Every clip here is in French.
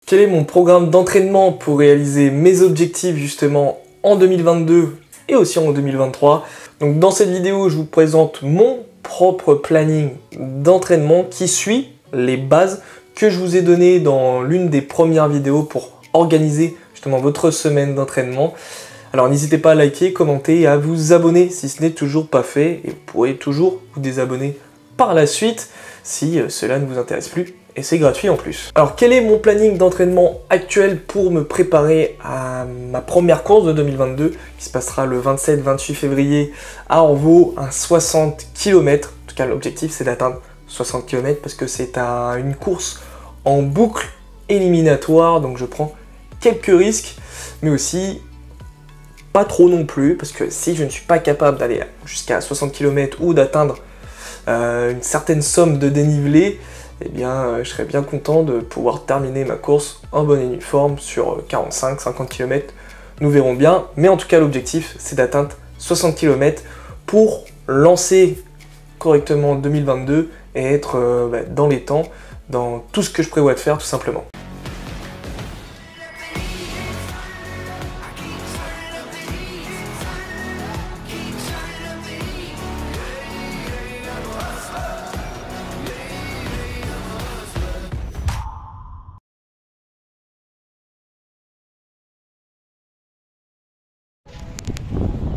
Quel est mon programme d'entraînement pour réaliser mes objectifs justement en 2022 et aussi en 2023? Donc dans cette vidéo, je vous présente mon propre planning d'entraînement qui suit les bases que je vous ai données dans l'une des premières vidéos pour organiser justement votre semaine d'entraînement. Alors n'hésitez pas à liker, commenter et à vous abonner si ce n'est toujours pas fait, et vous pourrez toujours vous désabonner par la suite si cela ne vous intéresse plus, et c'est gratuit en plus. Alors quel est mon planning d'entraînement actuel pour me préparer à ma première course de 2022 qui se passera le 27-28 février à Orvault, un 60 km. En tout cas l'objectif c'est d'atteindre 60 km parce que c'est une course en boucle éliminatoire, donc je prends quelques risques, mais aussi pas trop non plus, parce que si je ne suis pas capable d'aller jusqu'à 60 km ou d'atteindre une certaine somme de dénivelé, eh bien je serais bien content de pouvoir terminer ma course en bonne et due forme sur 45-50 km, nous verrons bien, mais en tout cas l'objectif c'est d'atteindre 60 km pour lancer correctement 2022 et être dans les temps, dans tout ce que je prévois de faire tout simplement.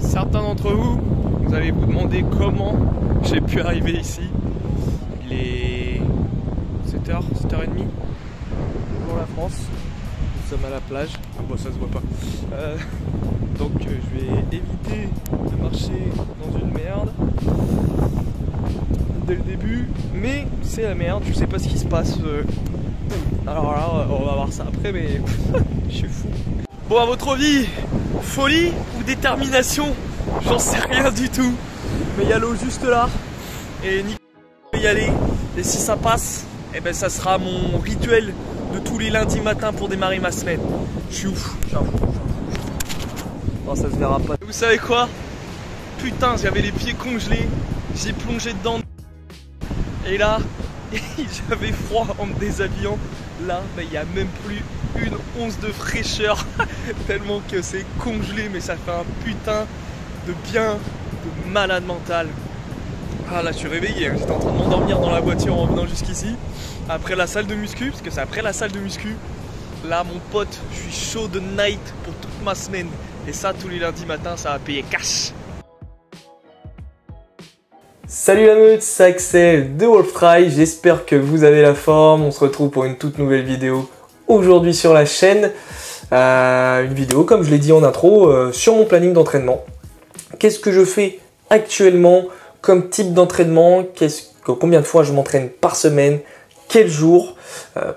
Certains d'entre vous, vous allez vous demander comment j'ai pu arriver ici. Il est 7h, 7h30. Bonjour la France. Nous sommes à la plage. Ah bon, ça se voit pas. Donc je vais éviter de marcher dans une merde dès le début. Mais c'est la merde, je sais pas ce qui se passe. Alors là, on va voir ça après, mais je suis fou. Bon, à votre avis, folie ou détermination? J'en sais rien du tout. Mais il y a l'eau juste là. Et Nico va y aller. Et si ça passe, eh ben ça sera mon rituel de tous les lundis matins pour démarrer ma semaine. Je suis ouf. Non, ça se verra pas. Vous savez quoi? Putain, j'avais les pieds congelés. J'ai plongé dedans. Et là, j'avais froid en me déshabillant. Là, il n'y a même plus une once de fraîcheur. Tellement que c'est congelé, mais ça fait un putain de bien de malade mental. Ah là, je suis réveillé, hein. J'étais en train de m'endormir dans la voiture en venant jusqu'ici. Après la salle de muscu, parce que c'est après la salle de muscu. Là, mon pote, je suis chaud de night pour toute ma semaine. Et ça, tous les lundis matins, ça va payer cash. Salut la meute, c'est Axel de Wolftry, j'espère que vous avez la forme. On se retrouve pour une toute nouvelle vidéo aujourd'hui sur la chaîne. Une vidéo, comme je l'ai dit en intro, sur mon planning d'entraînement. Qu'est-ce que je fais actuellement comme type d'entraînement? Combien de fois je m'entraîne par semaine? Quel jour?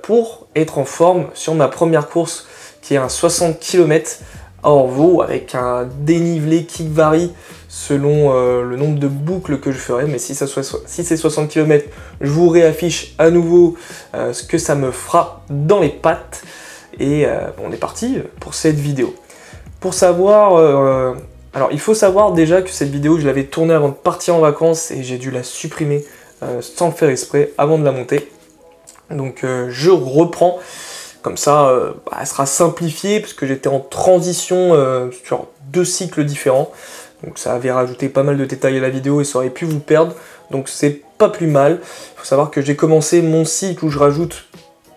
Pour être en forme sur ma première course qui est un 60 km à Orvault avec un dénivelé qui varie selon le nombre de boucles que je ferai, mais si c'est 60 km, je vous réaffiche à nouveau ce que ça me fera dans les pattes. Et on est parti pour cette vidéo. Pour savoir, alors il faut savoir déjà que cette vidéo, je l'avais tournée avant de partir en vacances et j'ai dû la supprimer sans faire exprès avant de la monter. Donc je reprends. Comme ça, elle sera simplifiée parce que j'étais en transition sur 2 cycles différents. Donc ça avait rajouté pas mal de détails à la vidéo et ça aurait pu vous perdre. Donc c'est pas plus mal. Il faut savoir que j'ai commencé mon cycle où je rajoute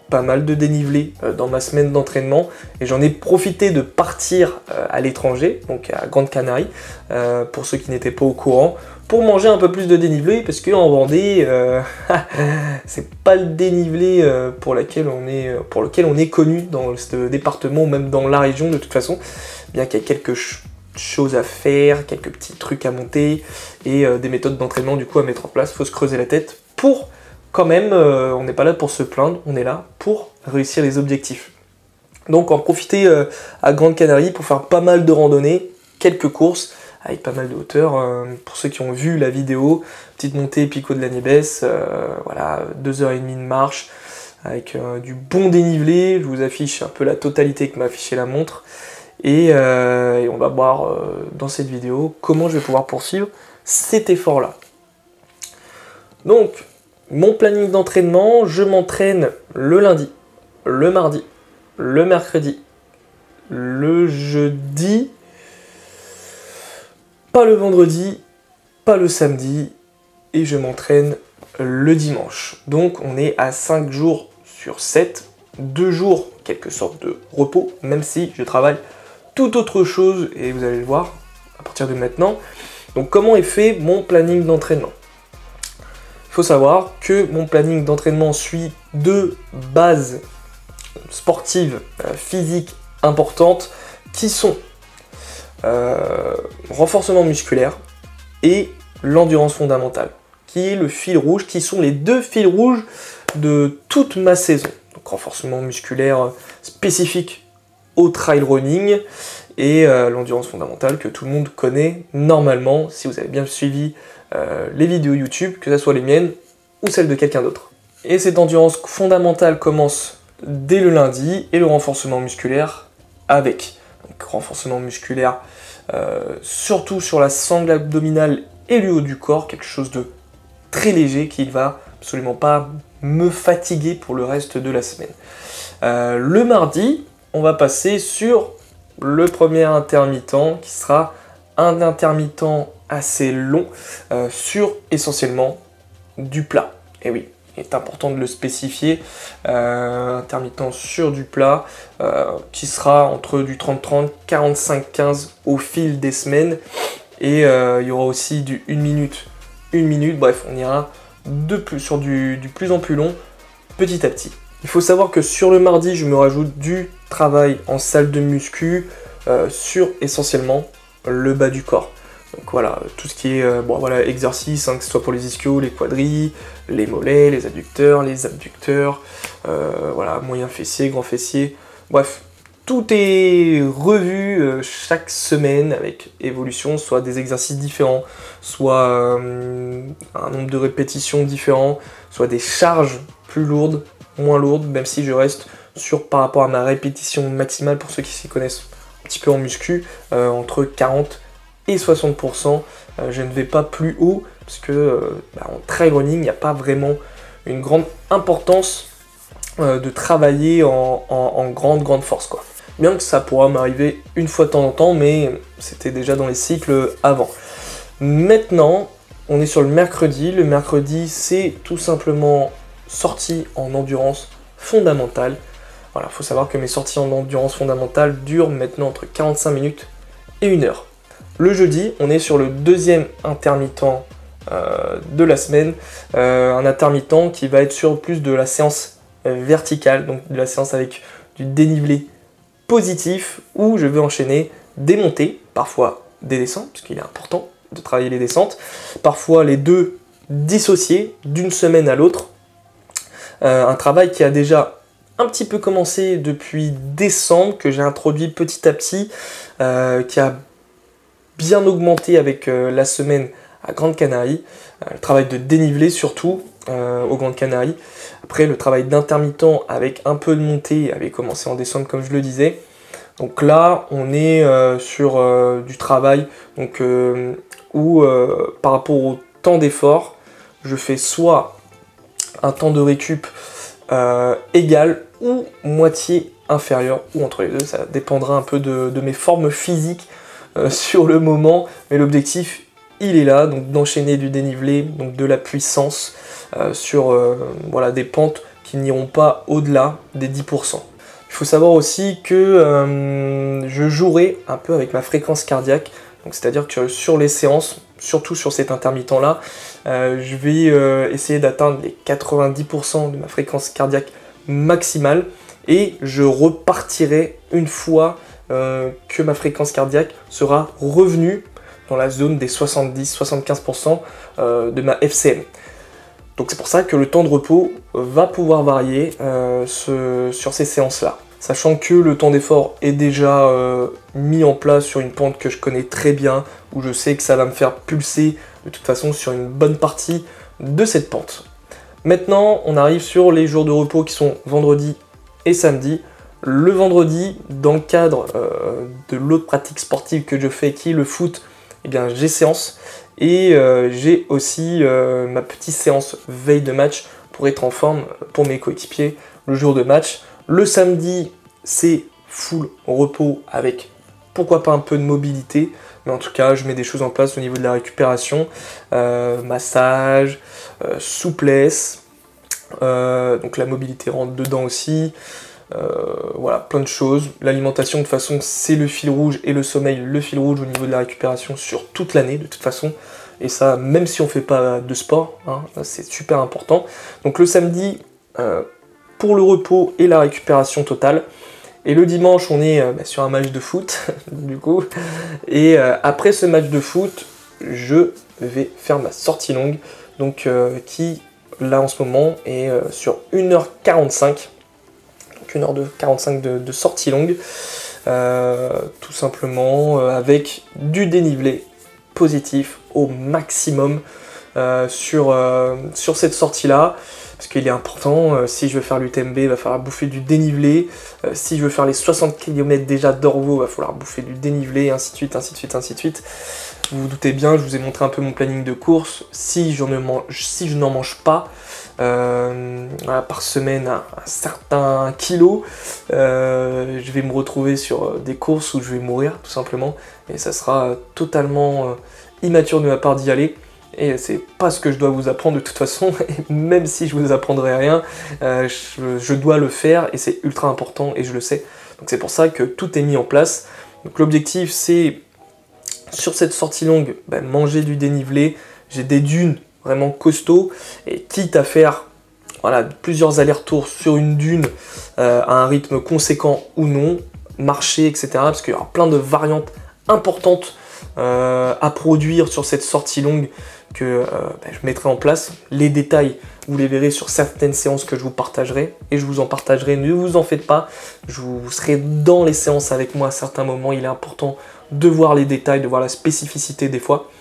pas mal de dénivelé dans ma semaine d'entraînement. Et j'en ai profité de partir à l'étranger, donc à Grande Canarie, pour ceux qui n'étaient pas au courant, pour manger un peu plus de dénivelé, parce qu'en Vendée, c'est pas le dénivelé pour lequel on est connu dans ce département ou même dans la région de toute façon, bien qu'il y ait quelques choses à faire, quelques petits trucs à monter et des méthodes d'entraînement du coup à mettre en place. Il faut se creuser la tête pour quand même, on n'est pas là pour se plaindre, on est là pour réussir les objectifs. Donc en profiter à Grande Canarie pour faire pas mal de randonnées, quelques courses avec pas mal de hauteur. Pour ceux qui ont vu la vidéo, petite montée Pico de la Niébesse, voilà, 2h30 de marche avec du bon dénivelé. Je vous affiche un peu la totalité que m'a affiché la montre. Et on va voir dans cette vidéo comment je vais pouvoir poursuivre cet effort-là. Donc, mon planning d'entraînement, je m'entraîne le lundi, le mardi, le mercredi, le jeudi, pas le vendredi, pas le samedi, et je m'entraîne le dimanche. Donc on est à 5 jours sur 7, 2 jours, quelque sorte de repos, même si je travaille tout autre chose, et vous allez le voir à partir de maintenant. Donc comment est fait mon planning d'entraînement? Il faut savoir que mon planning d'entraînement suit deux bases sportives, physiques importantes, qui sont renforcement musculaire et l'endurance fondamentale, qui est le fil rouge, qui sont les deux fils rouges de toute ma saison. Donc renforcement musculaire spécifique au trail running et l'endurance fondamentale que tout le monde connaît normalement si vous avez bien suivi les vidéos YouTube, que ce soit les miennes ou celles de quelqu'un d'autre. Et cette endurance fondamentale commence dès le lundi et le renforcement musculaire avec. Donc renforcement musculaire surtout sur la sangle abdominale et le haut du corps, quelque chose de très léger qui ne va absolument pas me fatiguer pour le reste de la semaine. Le mardi, on va passer sur le premier intermittent qui sera un intermittent assez long sur essentiellement du plat. Et oui, il est important de le spécifier, intermittent sur du plat qui sera entre du 30-30, 45-15 au fil des semaines, et il y aura aussi du 1 minute, bref, on ira sur du plus en plus long petit à petit. Il faut savoir que sur le mardi, je me rajoute du travail en salle de muscu sur essentiellement le bas du corps. Donc voilà, tout ce qui est exercice, que ce soit pour les ischios, les quadris, les mollets, les adducteurs, les abducteurs, moyen fessier, grand fessier, bref, tout est revu chaque semaine avec évolution, soit des exercices différents, soit un nombre de répétitions différents, soit des charges plus lourdes, moins lourdes, même si je reste par rapport à ma répétition maximale, pour ceux qui s'y connaissent un petit peu en muscu, entre 40 et 60%, je ne vais pas plus haut, parce que en trail running, il n'y a pas vraiment une grande importance de travailler en grande force, quoi. Bien que ça pourra m'arriver une fois de temps en temps, mais c'était déjà dans les cycles avant. Maintenant, on est sur le mercredi. Le mercredi, c'est tout simplement sortie en endurance fondamentale. Voilà, il faut savoir que mes sorties en endurance fondamentale durent maintenant entre 45 minutes et 1 heure. Le jeudi, on est sur le deuxième intermittent de la semaine, un intermittent qui va être sur plus de la séance verticale, donc de la séance avec du dénivelé positif, où je vais enchaîner des montées, parfois des descentes, parce qu'il est important de travailler les descentes, parfois les deux dissociés d'une semaine à l'autre. Un travail qui a déjà un petit peu commencé depuis décembre, que j'ai introduit petit à petit, qui a bien augmenté avec la semaine à Grande Canarie, le travail de dénivelé surtout aux Grandes Canaries. Après, le travail d'intermittent avec un peu de montée avait commencé en décembre, comme je le disais. Donc là, on est sur du travail où par rapport au temps d'effort, je fais soit un temps de récup égal ou moitié inférieur, ou entre les deux, ça dépendra un peu de mes formes physiques sur le moment, mais l'objectif il est là, donc d'enchaîner du dénivelé, donc de la puissance sur des pentes qui n'iront pas au-delà des 10%. Il faut savoir aussi que je jouerai un peu avec ma fréquence cardiaque, donc c'est-à-dire que sur les séances, surtout sur cet intermittent-là, je vais essayer d'atteindre les 90% de ma fréquence cardiaque maximale, et je repartirai une fois que ma fréquence cardiaque sera revenue dans la zone des 70-75% de ma FCM. Donc c'est pour ça que le temps de repos va pouvoir varier sur ces séances-là. Sachant que le temps d'effort est déjà mis en place sur une pente que je connais très bien, où je sais que ça va me faire pulser de toute façon sur une bonne partie de cette pente. Maintenant, on arrive sur les jours de repos qui sont vendredi et samedi. Le vendredi, dans le cadre de l'autre pratique sportive que je fais, qui est le foot, eh bien j'ai séance, et j'ai aussi ma petite séance veille de match pour être en forme pour mes coéquipiers le jour de match. Le samedi, c'est full repos avec pourquoi pas un peu de mobilité, mais en tout cas je mets des choses en place au niveau de la récupération, massage, souplesse, donc la mobilité rentre dedans aussi, voilà, plein de choses. L'alimentation de toute façon c'est le fil rouge, et le sommeil le fil rouge au niveau de la récupération sur toute l'année de toute façon, et ça même si on fait pas de sport, hein, c'est super important. Donc le samedi pour le repos et la récupération totale. Et le dimanche, on est sur un match de foot, du coup. Et après ce match de foot, je vais faire ma sortie longue, donc qui, là en ce moment, est sur 1h45. Donc 1h45 de sortie longue, tout simplement, avec du dénivelé positif au maximum sur cette sortie-là. Parce qu'il est important, si je veux faire l'UTMB, il va falloir bouffer du dénivelé. Si je veux faire les 60 km déjà d'Orvaux, il va falloir bouffer du dénivelé, ainsi de suite, ainsi de suite, ainsi de suite. Vous vous doutez bien, je vous ai montré un peu mon planning de course. Si je n'en mange pas voilà, par semaine un certain kilo, je vais me retrouver sur des courses où je vais mourir, tout simplement. Et ça sera totalement immature de ma part d'y aller. Et c'est pas ce que je dois vous apprendre de toute façon, et même si je vous apprendrai rien, je dois le faire, et c'est ultra important, et je le sais. Donc c'est pour ça que tout est mis en place. Donc l'objectif c'est, sur cette sortie longue, manger du dénivelé. J'ai des dunes vraiment costauds, et quitte à faire voilà, plusieurs allers-retours sur une dune à un rythme conséquent ou non, marcher, etc. Parce qu'il y aura plein de variantes importantes à produire sur cette sortie longue que je mettrai en place. Les détails, vous les verrez sur certaines séances que je vous partagerai, et je vous en partagerai, ne vous en faites pas, vous serez dans les séances avec moi à certains moments. Il est important de voir les détails, de voir la spécificité des fois.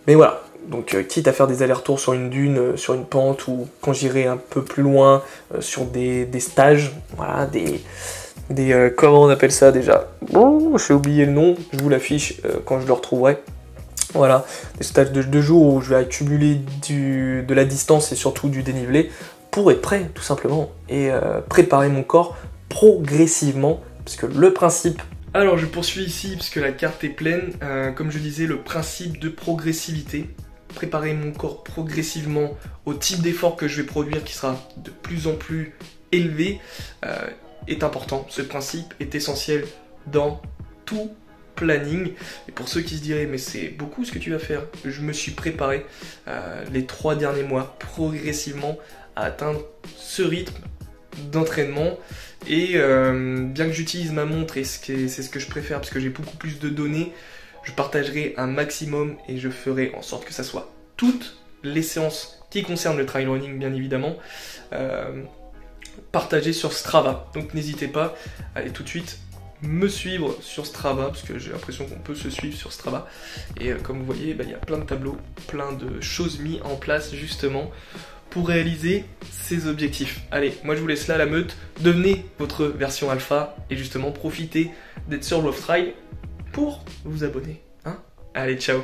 Mais voilà, donc quitte à faire des allers-retours sur une dune, sur une pente, ou quand j'irai un peu plus loin, sur des stages, voilà, comment on appelle ça déjà? Bon, j'ai oublié le nom, je vous l'affiche quand je le retrouverai. Voilà, des stages de 2 jours où je vais accumuler de la distance et surtout du dénivelé pour être prêt, tout simplement, et préparer mon corps progressivement, parce que le principe... Alors je poursuis ici, parce que la carte est pleine, comme je disais, le principe de progressivité, préparer mon corps progressivement au type d'effort que je vais produire, qui sera de plus en plus élevé, est important. Ce principe est essentiel dans tout planning. Et pour ceux qui se diraient mais c'est beaucoup ce que tu vas faire, je me suis préparé les 3 derniers mois progressivement à atteindre ce rythme d'entraînement, et bien que j'utilise ma montre, et c'est ce que je préfère parce que j'ai beaucoup plus de données, je partagerai un maximum, et je ferai en sorte que ça soit toutes les séances qui concernent le trail running bien évidemment partagées sur Strava. Donc n'hésitez pas, allez tout de suite me suivre sur Strava, parce que j'ai l'impression qu'on peut se suivre sur Strava, et comme vous voyez, il y a plein de tableaux, plein de choses mis en place justement pour réaliser ces objectifs. Allez, moi je vous laisse là la meute, devenez votre version alpha, et justement profitez d'être sur Love Trail pour vous abonner, hein. Allez, ciao.